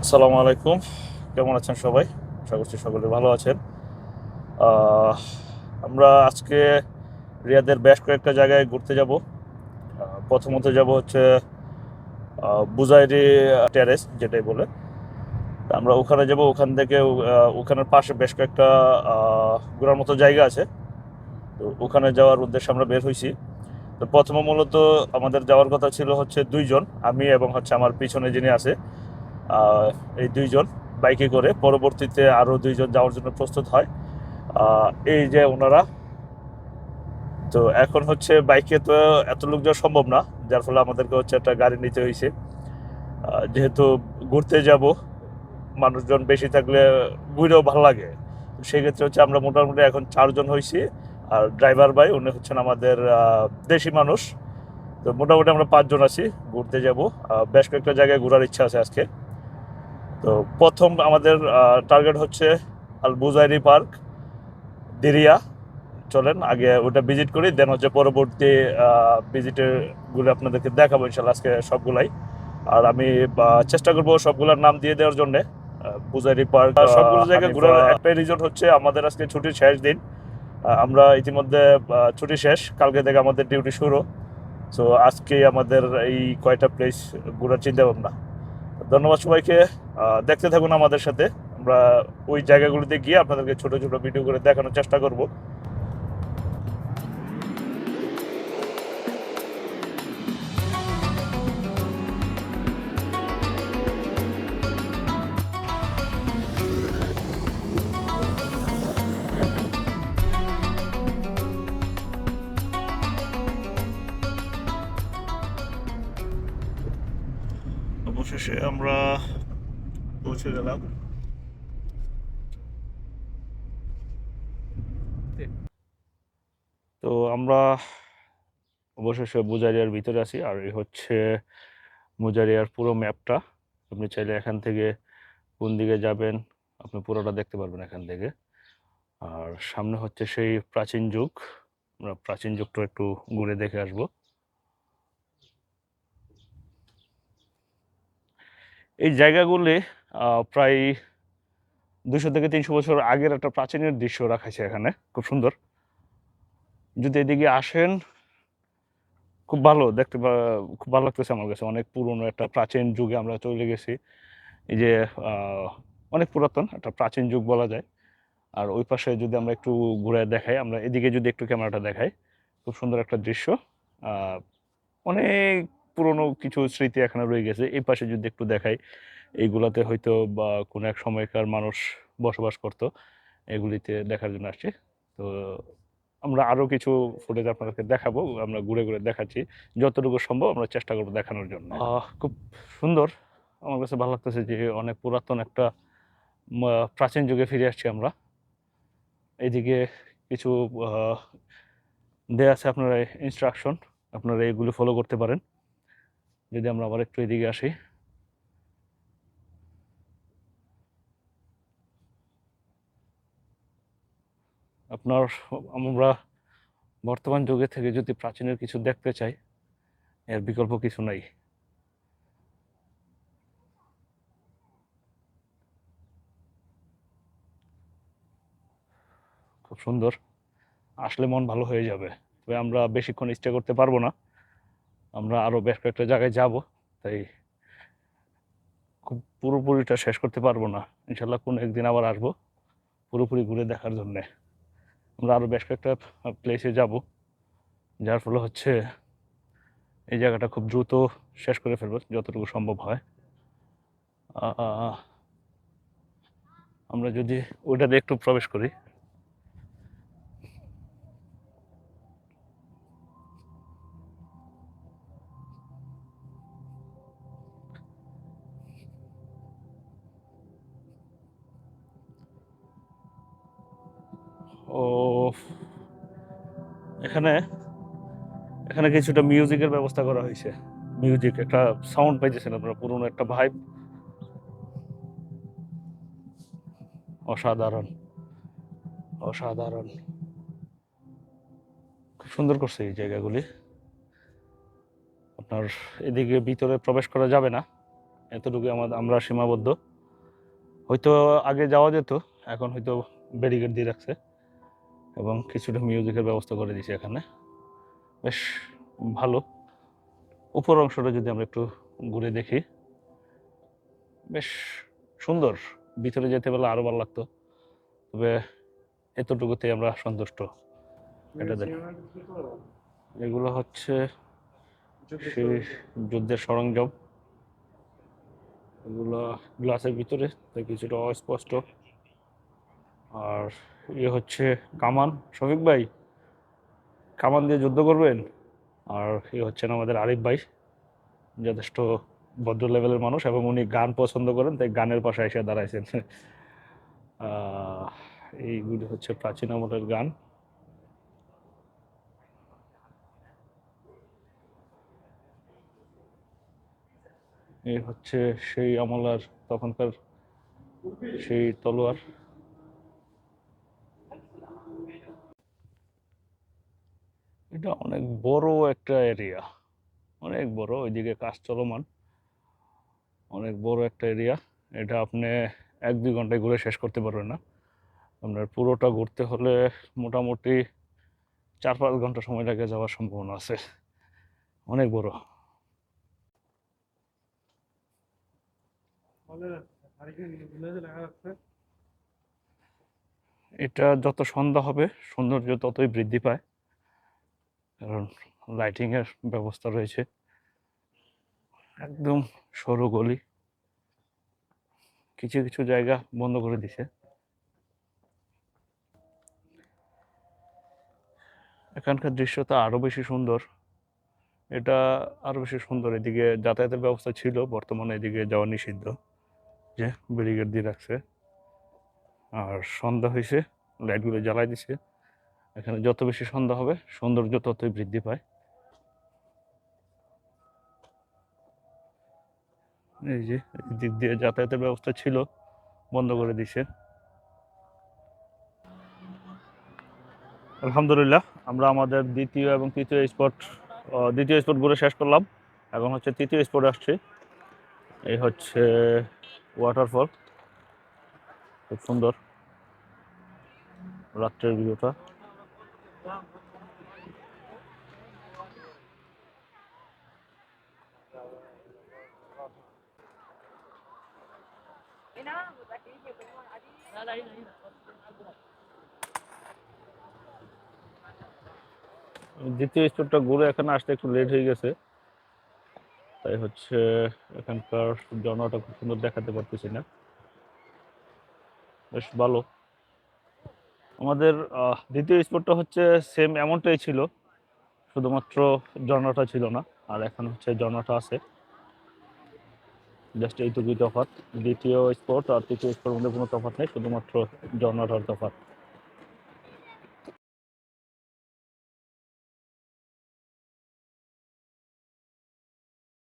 আসসালামু আলাইকুম। কেমন আছেন সবাই? আশা করছি সকলে ভালো আছেন। আহ, আমরা আজকে রিয়াদের বেশ কয়েকটা জায়গায় ঘুরতে যাব। প্রথমত যাব হচ্ছে বুজাইরি টেরেস যেটাই বলে। তা আমরা ওখানে যাব, ওখান থেকে ওখানের পাশে বেশ কয়েকটা ঘোরার মতো জায়গা আছে। তো ওখানে যাওয়ার উদ্দেশ্যে আমরা বের হয়েছি। তো প্রথমে মূলত আমাদের যাওয়ার কথা ছিল হচ্ছে দুইজন, আমি এবং হচ্ছে আমার পিছনে যিনি আছে। আহ, এই দুইজন বাইকে করে পরবর্তীতে আরও দুইজন যাওয়ার জন্য প্রস্তুত হয়। এই যে ওনারা। তো এখন হচ্ছে বাইকে তো এত লোক যাওয়া সম্ভব না, যার ফলে আমাদেরকে হচ্ছে একটা গাড়ি নিতে হয়েছে। যেহেতু ঘুরতে যাব, মানুষজন বেশি থাকলে ঘুরেও ভালো লাগে। তো সেক্ষেত্রে হচ্ছে আমরা মোটামুটি এখন চারজন হয়েছি। আর ড্রাইভার ভাই উনি হচ্ছেন আমাদের দেশি মানুষ। তো মোটামুটি আমরা পাঁচজন আছি, ঘুরতে যাব। বেশ কয়েকটা জায়গায় ঘোরার ইচ্ছা আছে আজকে। তো প্রথম আমাদের টার্গেট হচ্ছে আল বুজাইরি পার্ক, দিরিয়া। চলেন আগে ওটা ভিজিট করি, দেন হচ্ছে পরবর্তী ভিজিটের গুলো আপনাদেরকে দেখাবো ইনশাল্লাহ আজকে সবগুলাই। আর আমি চেষ্টা করবো সবগুলোর নাম দিয়ে দেওয়ার জন্য। পূজারি পার্ক, সবগুলো জায়গায় ঘোরার একটাই রিজন হচ্ছে আমাদের আজকে ছুটির শেষ দিন। আমরা ইতিমধ্যে ছুটি শেষ, কালকে থেকে আমাদের ডিউটি শুরু। সো আজকেই আমাদের এই কয়টা প্লেস ঘোরার চিন্তা ভাবনা। ধন্যবাদ সবাইকে। দেখতে থাকুন আমাদের সাথে। আমরা ওই জায়গাগুলিতে গিয়ে আপনাদেরকে ছোট ছোট ভিডিও করে দেখানোর চেষ্টা করব। অবশেষে আমরা পৌঁছে গেলাম। তো আমরা অবশেষে মুজারিয়ার ভিতরে আছি, আর এই হচ্ছে মুজারিয়ার পুরো ম্যাপটা। আপনি চাইলে এখান থেকে কোন দিকে যাবেন আপনি পুরোটা দেখতে পারবেন এখান থেকে। আর সামনে হচ্ছে সেই প্রাচীন যুগ, আমরা প্রাচীন যুগটা একটু ঘুরে দেখে আসব। এই জায়গাগুলি প্রায় 200 থেকে 300 বছর আগের একটা প্রাচীনের দৃশ্য রাখাছে এখানে, খুব সুন্দর। যদি এদিকে আসেন, খুব ভালো দেখতে খুব ভালো লাগতেছে আমার কাছে। অনেক পুরনো একটা প্রাচীন যুগে আমরা চলে গেছি। এই যে আহ, অনেক পুরাতন একটা প্রাচীন যুগ বলা যায়। আর ওই পাশে যদি আমরা একটু ঘুরে দেখাই, আমরা এদিকে যদি একটু ক্যামেরাটা দেখাই, খুব সুন্দর একটা দৃশ্য। আহ, অনেক পুরনো কিছু স্মৃতি এখানে রয়ে গেছে। এই পাশে যদি একটু দেখাই, এইগুলাতে হয়তো বা কোনো এক সময়কার মানুষ বসবাস করতো। এগুলিতে দেখার জন্য আসছি। তো আমরা আরো কিছু ফুটেজ আপনাদেরকে দেখাবো, আমরা ঘুরে ঘুরে দেখাচ্ছি যতটুকু সম্ভব, আমরা চেষ্টা করবো দেখানোর জন্য। খুব সুন্দর। আমার কাছে ভালো লাগতেছে যে অনেক পুরাতন একটা প্রাচীন যুগে ফিরে আসছি আমরা। এইদিকে কিছু আহ, দেয়া আছে আপনারা ইনস্ট্রাকশন, আপনারা এগুলো ফলো করতে পারেন। যদি আমরা আবার একটু এদিকে আসি, আপনার আমরা বর্তমান যুগে থেকে যদি প্রাচীনের কিছু দেখতে চাই, এর বিকল্প কিছু নাই। খুব সুন্দর, আসলে মন ভালো হয়ে যাবে। তবে আমরা বেশিক্ষণ স্টে করতে পারবো না, আমরা আরো বেশ কয়েকটা জায়গায় যাব। তাই খুব পুরোপুরিটা শেষ করতে পারবো না। ইনশাল্লাহ কোনো একদিন আবার আসবো পুরোপুরি ঘুরে দেখার জন্যে। আমরা আরো বেশ কয়েকটা প্লেসে যাব, যার ফলে হচ্ছে এই জায়গাটা খুব দ্রুত শেষ করে ফেলবো যতটুকু সম্ভব হয়। আহ, আমরা যদি ওইটাতে একটু প্রবেশ করি। ও, এখানে এখানে কিছুটা মিউজিকের ব্যবস্থা করা হয়েছে। মিউজিক একটা সাউন্ড পাইতেছেন আপনারা, পুরোনো একটা ভাইব। অসাধারণ, অসাধারণ, খুব সুন্দর করছে এই জায়গাগুলি। আপনার এদিকে ভিতরে প্রবেশ করা যাবে না, এতটুকু আমরা সীমাবদ্ধ। হয়তো আগে যাওয়া যেত, এখন হয়তো ব্যারিকেড দিয়ে রাখছে এবং কিছুটা মিউজিকের ব্যবস্থা করে দিয়েছে এখানে, বেশ ভালো। উপর অংশটা যদি আমরা একটু ঘুরে দেখি, বেশ সুন্দর। ভিতরে যেতে পারলে আরো ভালো লাগতো, তবে এতটুকুতে আমরা সন্তুষ্ট। এটা দেখ, এগুলো হচ্ছে সেই যুদ্ধের সরঞ্জাম, এগুলো গ্লাসের ভিতরে, তাই কিছুটা অস্পষ্ট। আর ইয়ে হচ্ছে কামান, শফিক ভাই কামান দিয়ে যুদ্ধ করবেন। আর ইয়ে হচ্ছেন আমাদের আরিফ ভাই, যথেষ্ট ভদ্র লেভেলের মানুষ এবং উনি গান পছন্দ করেন, তাই গানের পাশে এসে দাঁড়াইছেন। এইগুলি হচ্ছে প্রাচীন আমলের গান। এই হচ্ছে সেই আমলার তখনকার সেই তলোয়ার। এটা অনেক বড় একটা এরিয়া, অনেক বড়, ওইদিকে কাজ চলমান, অনেক বড় একটা এরিয়া। এটা আপনি 1-2 ঘন্টায় ঘুরে শেষ করতে পারবেন না। আপনার পুরোটা ঘুরতে হলে মোটামুটি 4-5 ঘন্টা সময় লাগে যাওয়ার সম্ভাবনা আছে, অনেক বড়। এটা যত সন্ধ্যা হবে সৌন্দর্য ততই বৃদ্ধি পায়, কারণ লাইটিং এর ব্যবস্থা রয়েছে। একদম সরু গলি, কিছু কিছু জায়গা বন্ধ করে দিছে। এখানকার দৃশ্যটা আরো বেশি সুন্দর, এটা আরো বেশি সুন্দর। এদিকে যাতায়াতের ব্যবস্থা ছিল, বর্তমানে এদিকে যাওয়া নিষিদ্ধ, যে ব্যারিকেড দিয়ে রাখছে। আর সন্ধ্যা হয়েছে, লাইটগুলো জ্বালাই দিছে। এখানে যত বেশি সন্ধ্যা হবে সৌন্দর্য ততই বৃদ্ধি পায়। এই যে দিক দিয়ে যাতায়াতের ব্যবস্থা ছিল, বন্ধ করে দিছে। আলহামদুলিল্লাহ, আমরা আমাদের দ্বিতীয় এবং দ্বিতীয় স্পট ঘুরে শেষ করলাম। এখন হচ্ছে তৃতীয় স্পটে আসছি। এই হচ্ছে ওয়াটারফল, খুব সুন্দর রাত্রের ভিউটা। দ্বিতীয় স্পটটা ঘুরে এখানে আসতে একটু লেট হয়ে গেছে, তাই হচ্ছে এখানকার ঝর্ণাটা খুব সুন্দর দেখাতে পারতেছি না। বেশ ভালো। আমাদের দ্বিতীয় স্পটটা হচ্ছে সেম এমনটাই ছিল, শুধুমাত্র ঝর্ণাটা ছিল না, আর এখন হচ্ছে ঝর্ণাটা আছে, জাস্ট এইটুকুই তফাৎ। দ্বিতীয় স্পট আর তৃতীয় স্পটের মধ্যে কোনো তফাৎ নেই, শুধুমাত্র ঝর্ণাটার তফাৎ।